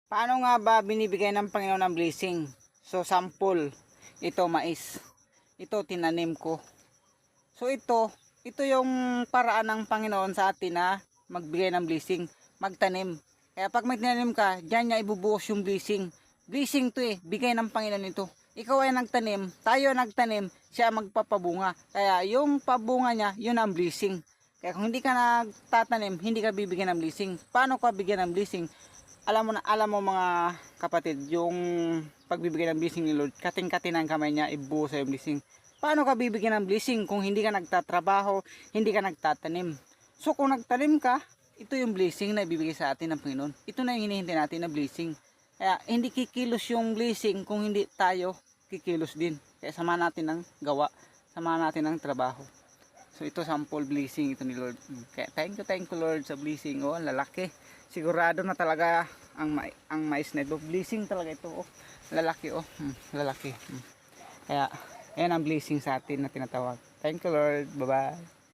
Paano nga ba binibigay ng Panginoon ang blessing? So sample, ito mais. Ito tinanim ko. So ito yung paraan ng Panginoon sa atin na magbigay ng blessing, magtanim. Kaya pag may tinanim ka, diyan niya ibubuhos yung blessing. Blessing to bigay ng Panginoon ito. Ikaw ay nagtanim, tayo nagtanim, siya magpapabunga. Kaya yung pabunga niya, yun ang blessing. Kaya kung hindi ka nagtatanim, hindi ka bibigyan ng blessing. Paano ka bigyan ng blessing? Alam mo mga kapatid, yung pagbibigay ng blessing ni Lord, kating-kating ang kamay niya, ibuhos sa yung blessing. Paano ka bibigyan ng blessing kung hindi ka nagtatrabaho, hindi ka nagtatanim? So kung nagtanim ka, ito yung blessing na ibibigay sa atin ng Panginoon. Ito na yung hinihintay natin na blessing. Kaya hindi kikilos yung blessing kung hindi tayo kikilos din. Kaya samahan natin ng gawa, samahan natin ng trabaho. So ito sample blessing ito ni Lord. Kaya thank you Lord sa blessing. Oh, lalaki. Sigurado na talaga ang mais na ito. Blessing talaga ito. Oh, lalaki oh. Lalaki. Kaya ayan ang blessing sa atin na tinatawag. Thank you Lord. Bye bye.